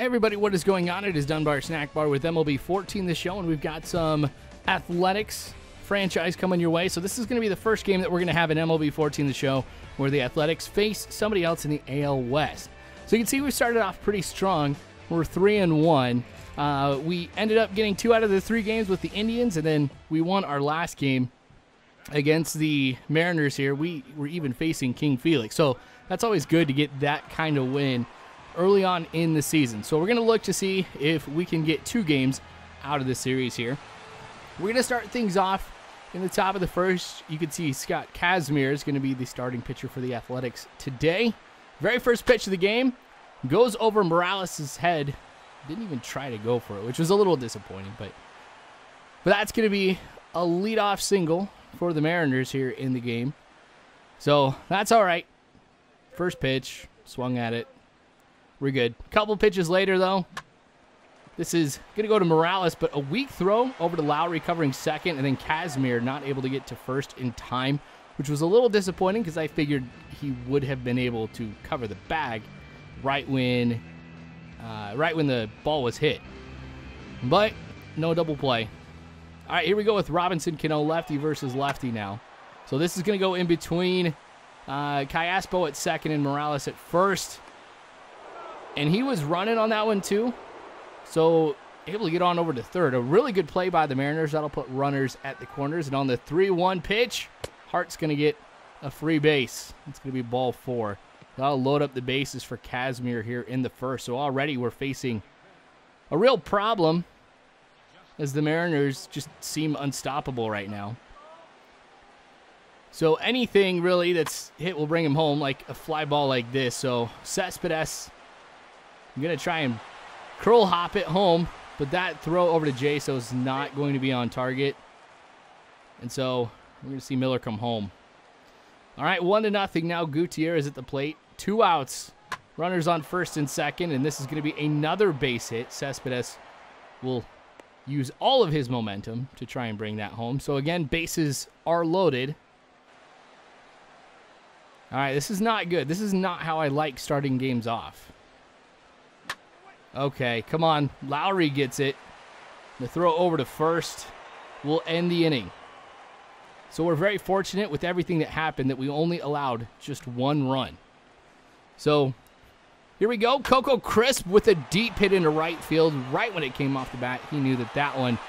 everybody, what is going on? It is Dunbar Snackbar with MLB 14 the show, and we've got some athletics franchise coming your way. So this is going to be the first game that we're going to have in MLB 14 the show where the Athletics face somebody else in the AL West. So you can see we started off pretty strong. We're 3-1. We ended up getting 2 out of the 3 games with the Indians, and then we won our last game against the Mariners here. We were even facing King Felix. So that's always good to get that kind of win early on in the season. So we're going to look to see if we can get 2 games out of the series here. We're going to start things off in the top of the first. You can see Scott Kazmir is going to be the starting pitcher for the Athletics today. Very first pitch of the game goes over Morales' head. Didn't even try to go for it, which was a little disappointing. But that's going to be a leadoff single for the Mariners here in the game. So that's all right. First pitch, swung at it. We're good. A couple pitches later, though, this is going to go to Morales, but a weak throw over to Lowry covering second, and then Kazmir not able to get to first in time, which was a little disappointing because I figured he would have been able to cover the bag right when the ball was hit. But no double play. All right, here we go with Robinson Cano, lefty versus lefty now. So this is going to go in between Callaspo at second and Morales at first. And he was running on that one too, so able to get on over to third. A really good play by the Mariners. That'll put runners at the corners. And on the 3-1 pitch, Hart's going to get a free base. It's going to be ball 4. That'll load up the bases for Kazmir here in the first. So already we're facing a real problem as the Mariners just seem unstoppable right now. So anything really that's hit will bring him home, like a fly ball like this. So Cespedes, I'm going to try and curl hop it home, but that throw over to Jaso is not going to be on target. And so we're going to see Millar come home. All right, 1-0 now. Gutierrez at the plate. 2 outs. Runners on first and second, and this is going to be another base hit. Cespedes will use all of his momentum to try and bring that home. So again, bases are loaded. All right, this is not good. This is not how I like starting games off. Okay, come on. Lowry gets it. The throw over to first will end the inning. So we're very fortunate with everything that happened that we only allowed just 1 run. So here we go. Coco Crisp with a deep hit into right field. Right when it came off the bat, he knew that that one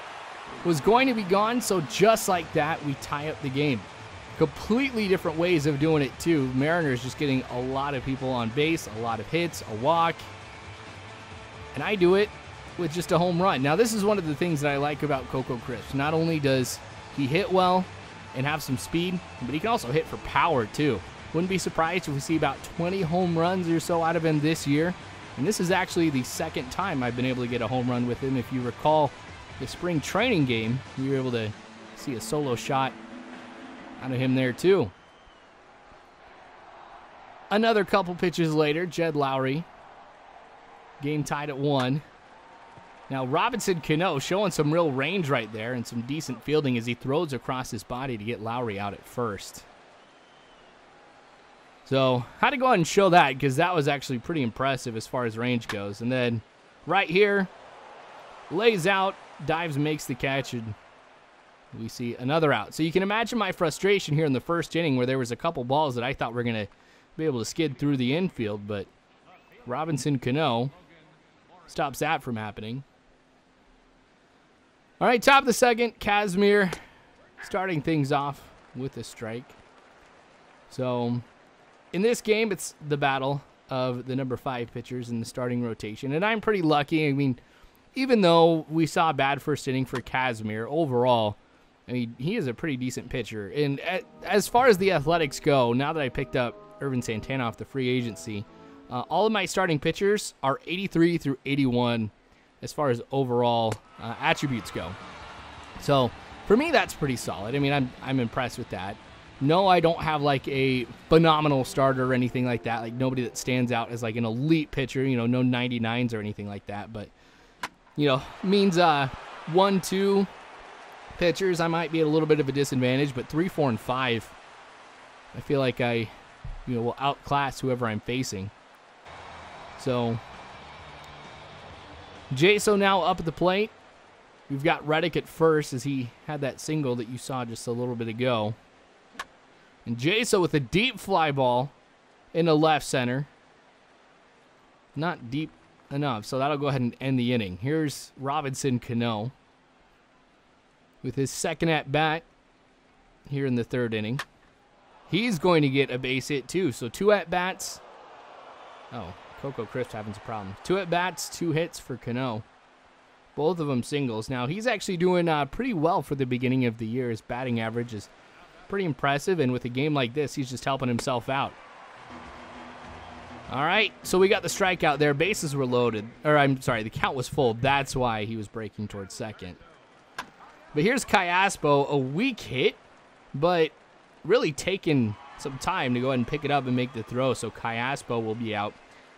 was going to be gone. So just like that, we tie up the game. Completely different ways of doing it too. Mariners just getting a lot of people on base, a lot of hits, a walk. And I do it with just a home run. Now, this is one of the things that I like about Coco Crisp. Not only does he hit well and have some speed, but he can also hit for power, too. Wouldn't be surprised if we see about 20 home runs or so out of him this year. And this is actually the second time I've been able to get a home run with him. If you recall the spring training game, you were able to see a solo shot out of him there, too. Another couple pitches later, Jed Lowry. Game tied at 1. Now, Robinson Cano showing some real range right there and some decent fielding as he throws across his body to get Lowry out at first. So, had to go ahead and show that because that was actually pretty impressive as far as range goes. And then right here, lays out, dives, makes the catch, and we see another out. So you can imagine my frustration here in the first inning where there was a couple balls that I thought were going to be able to skid through the infield, but Robinson Cano stops that from happening. All right, top of the second, Kazmir starting things off with a strike. So in this game, it's the battle of the number 5 pitchers in the starting rotation. And I'm pretty lucky. I mean, even though we saw a bad first inning for Kazmir, overall, I mean, he is a pretty decent pitcher. And as far as the Athletics go, now that I picked up Irvin Santana off the free agency, all of my starting pitchers are 83 through 81 as far as overall attributes go. So for me, that's pretty solid. I mean, I'm impressed with that. No, I don't have like a phenomenal starter or anything like that. Like nobody that stands out as like an elite pitcher, you know, no 99s or anything like that. But, you know, means 1, 2 pitchers, I might be at a little bit of a disadvantage. But 3, 4, and 5, I feel like I, will outclass whoever I'm facing. So Jaso now up at the plate. We've got Reddick at first as he had that single that you saw just a little bit ago. And Jaso with a deep fly ball into left center. Not deep enough, so that'll go ahead and end the inning. Here's Robinson Cano with his second at bat here in the third inning. He's going to get a base hit too, so 2 at bats. Oh, Coco Crisp having some problems. 2 at bats, 2 hits for Cano. Both of them singles. Now, he's actually doing pretty well for the beginning of the year. His batting average is pretty impressive, and with a game like this, he's just helping himself out. All right, so we got the strikeout there. Bases were loaded. Or, I'm sorry, the count was full. That's why he was breaking towards second. But here's Callaspo, a weak hit, but really taking some time to go ahead and pick it up and make the throw. So Callaspo will be out.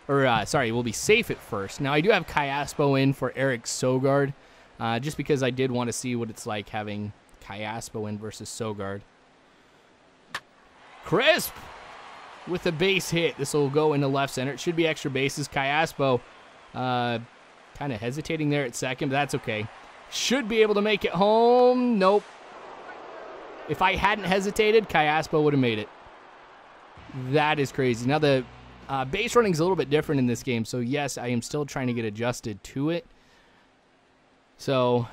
Or, will be safe at first. Now, I do have Callaspo in for Eric Sogard, just because I did want to see what it's like having Callaspo in versus Sogard. Crisp with a base hit. This will go into left center. It should be extra bases. Callaspo kind of hesitating there at second, but that's okay. Should be able to make it home. Nope. If I hadn't hesitated, Callaspo would have made it. That is crazy. Now, the base running is a little bit different in this game, so yes, I am still trying to get adjusted to it. So,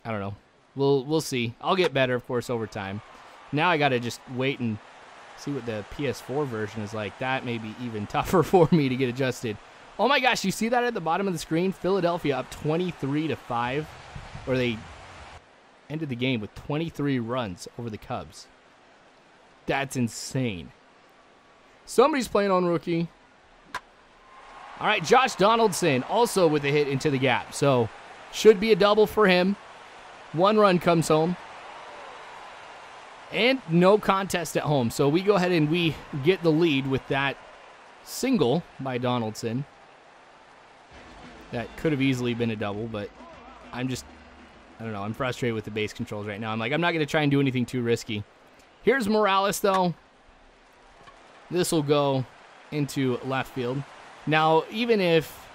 I don't know. We'll see. I'll get better, of course, over time. Now I got to just wait and see what the PS4 version is like. That may be even tougher for me to get adjusted. Oh my gosh, you see that at the bottom of the screen? Philadelphia up 23-5, or they ended the game with 23 runs over the Cubs. That's insane. Somebody's playing on rookie. All right, Josh Donaldson also with a hit into the gap. So should be a double for him. 1 run comes home. And no contest at home. So we go ahead and we get the lead with that single by Donaldson. That could have easily been a double, but I don't know. I'm frustrated with the base controls right now. I'm not going to try and do anything too risky. Here's Morales, though. This will go into left field. Now, even if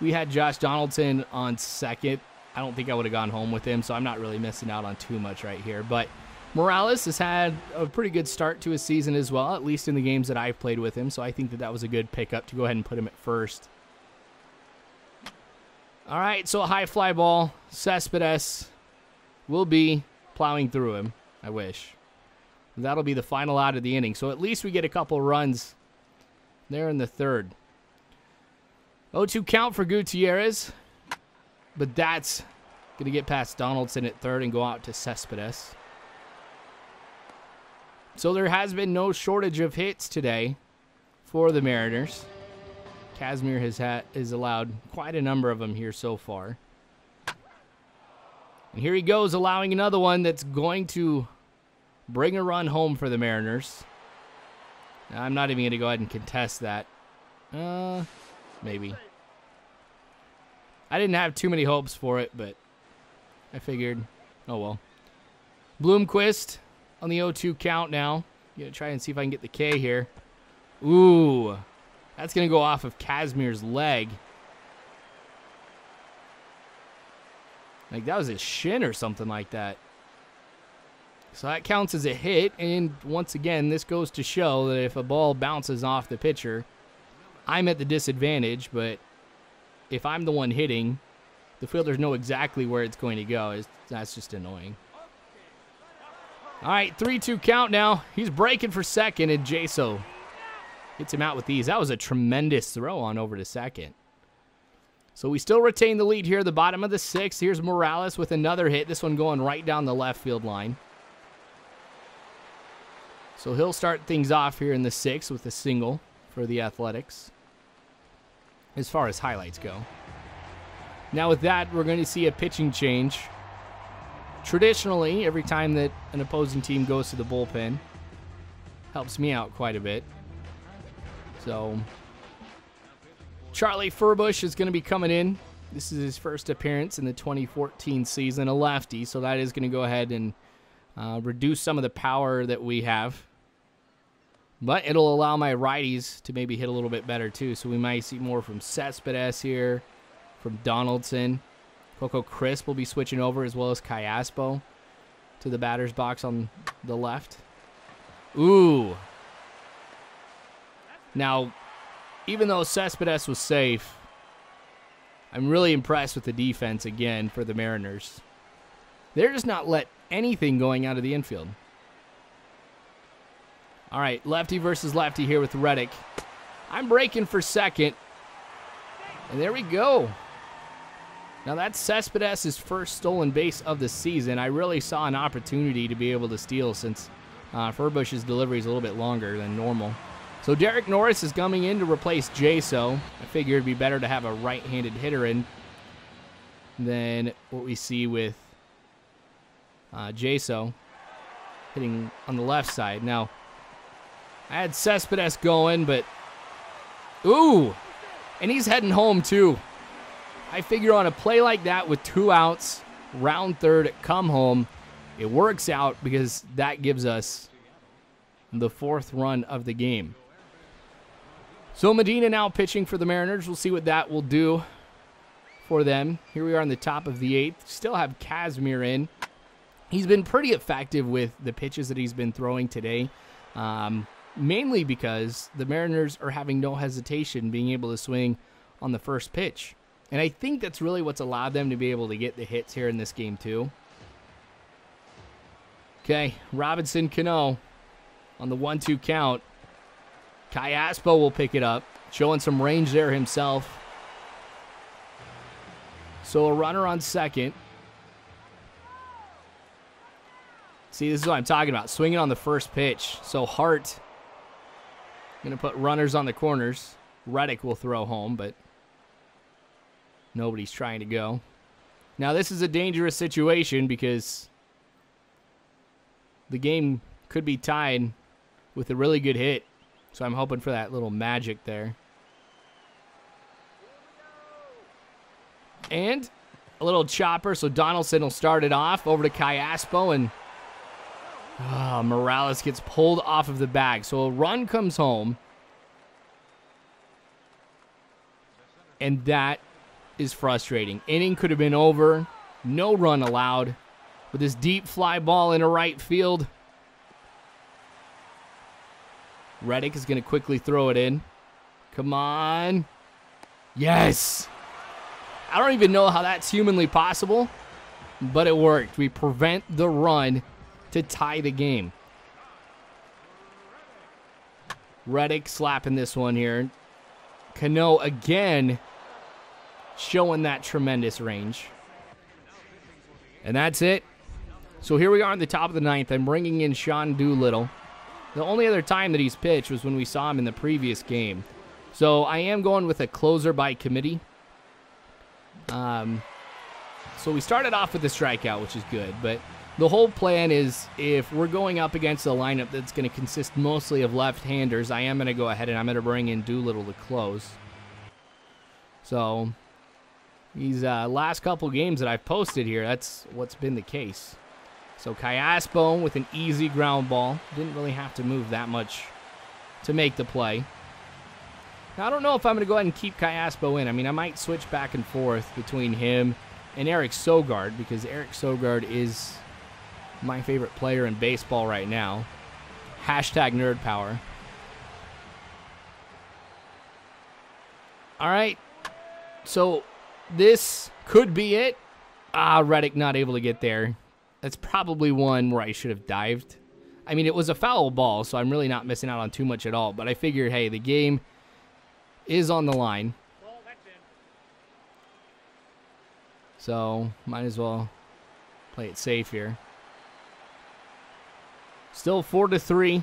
we had Josh Donaldson on second, I don't think I would have gone home with him, so I'm not really missing out on too much right here. But Morales has had a pretty good start to his season as well, at least in the games that I've played with him, so I think that was a good pickup to go ahead and put him at first. All right, so a high fly ball. Cespedes will be plowing through him, I wish. That'll be the final out of the inning, so at least we get a couple runs there in the third. 0-2 count for Gutierrez, but that's going to get past Donaldson at third and go out to Cespedes. So there has been no shortage of hits today for the Mariners. Casimir has allowed quite a number of them here so far. And here he goes, allowing another one that's going to bring a run home for the Mariners. Now, I'm not even going to go ahead and contest that. Maybe. I didn't have too many hopes for it, but I figured, oh well. Bloomquist on the 0-2 count now. Gonna try and see if I can get the K here. Ooh. That's going to go off of Casimir's leg. Like that was his shin or something like that. So that counts as a hit, and once again, this goes to show that if a ball bounces off the pitcher, I'm at the disadvantage, but if I'm the one hitting, the fielders know exactly where it's going to go. That's just annoying. All right, 3-2 count now. He's breaking for second, and Jaso hits him out with these. That was a tremendous throw on over to second. So we still retain the lead here, the bottom of the sixth. Here's Morales with another hit, this one going right down the left field line. So he'll start things off here in the sixth with a single for the Athletics, as far as highlights go. Now with that, we're going to see a pitching change. Traditionally, every time that an opposing team goes to the bullpen, helps me out quite a bit. So Charlie Furbush is going to be coming in. This is his first appearance in the 2014 season, a lefty, so that is going to go ahead and reduce some of the power that we have. But it'll allow my righties to maybe hit a little bit better too, so we might see more from Cespedes here. from Donaldson. Coco Crisp will be switching over, as well as Cayaspo to the batter's box on the left. Ooh. Now, even though Cespedes was safe, I'm really impressed with the defense again for the Mariners. They're just not let anything going out of the infield. All right, lefty versus lefty here with Reddick. I'm breaking for second. And there we go. Now that's Cespedes' first stolen base of the season. I really saw an opportunity to be able to steal since Furbush's delivery is a little bit longer than normal. So Derek Norris is coming in to replace Jaso. I figured it'd be better to have a right-handed hitter in than what we see with Jaso hitting on the left side. Now, I had Cespedes going, but ooh, and he's heading home too. I figure on a play like that with 2 outs, round third, come home, it works out because that gives us the 4th run of the game. So Medina now pitching for the Mariners. We'll see what that will do for them. Here we are in the top of the 8th. Still have Kazmir in. He's been pretty effective with the pitches that he's been throwing today. Mainly because the Mariners are having no hesitation being able to swing on the first pitch. And I think that's really what's allowed them to be able to get the hits here in this game too. Okay, Robinson Cano on the 1-2 count. Cayaspo will pick it up, showing some range there himself. So a runner on second. See, this is what I'm talking about, swinging on the first pitch. So Hart going to put runners on the corners. Reddick will throw home, but nobody's trying to go. Now, this is a dangerous situation because the game could be tied with a really good hit. So I'm hoping for that little magic there. And a little chopper. So Donaldson will start it off over to Cayaspo, and Morales gets pulled off of the bag. So a run comes home. And that is frustrating. Inning could have been over. No run allowed. With this deep fly ball into right field. Reddick is going to quickly throw it in. Come on. Yes. I don't even know how that's humanly possible, but it worked. We prevent the run to tie the game. Reddick slapping this one here. Cano again showing that tremendous range. And that's it. So here we are in the top of the 9th. I'm bringing in Sean Doolittle. The only other time that he's pitched was when we saw him in the previous game. So I am going with a closer by committee. So we started off with the strikeout, which is good. But the whole plan is if we're going up against a lineup that's going to consist mostly of left-handers, I am going to go ahead and I'm going to bring in Doolittle to close. So these last couple games that I've posted here, that's what's been the case. So Cayaspo with an easy ground ball. Didn't really have to move that much to make the play. Now, I don't know if I'm going to go ahead and keep Cayaspo in. I mean, I might switch back and forth between him and Eric Sogard because Eric Sogard is my favorite player in baseball right now. Hashtag nerd power. All right. So this could be it. Reddick not able to get there. That's probably one where I should have dived. I mean, it was a foul ball, so I'm really not missing out on too much at all. But I figured, hey, the game is on the line. So might as well play it safe here. Still 4-3.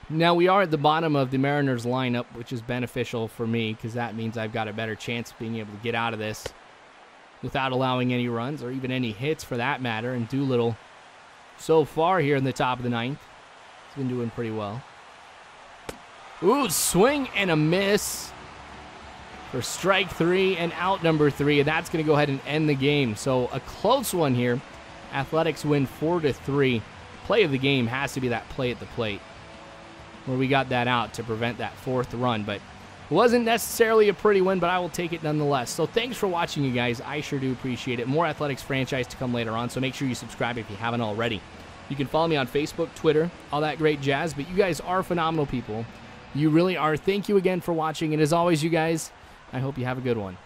Now we are at the bottom of the Mariners lineup, which is beneficial for me because that means I've got a better chance of being able to get out of this without allowing any runs or even any hits for that matter. And Doolittle, so far here in the top of the 9th, has been doing pretty well. Ooh, swing and a miss for strike 3 and out number 3. And that's going to go ahead and end the game. So a close one here. Athletics win 4-3. Play of the game has to be that play at the plate where we got that out to prevent that 4th run. But Wasn't necessarily a pretty win, but I will take it nonetheless. So thanks for watching, you guys. I sure do appreciate it. More Athletics franchise to come later on, so make sure you subscribe if you haven't already. You can follow me on Facebook, Twitter, all that great jazz, but you guys are phenomenal people. You really are. Thank you again for watching, and as always, you guys, I hope you have a good one.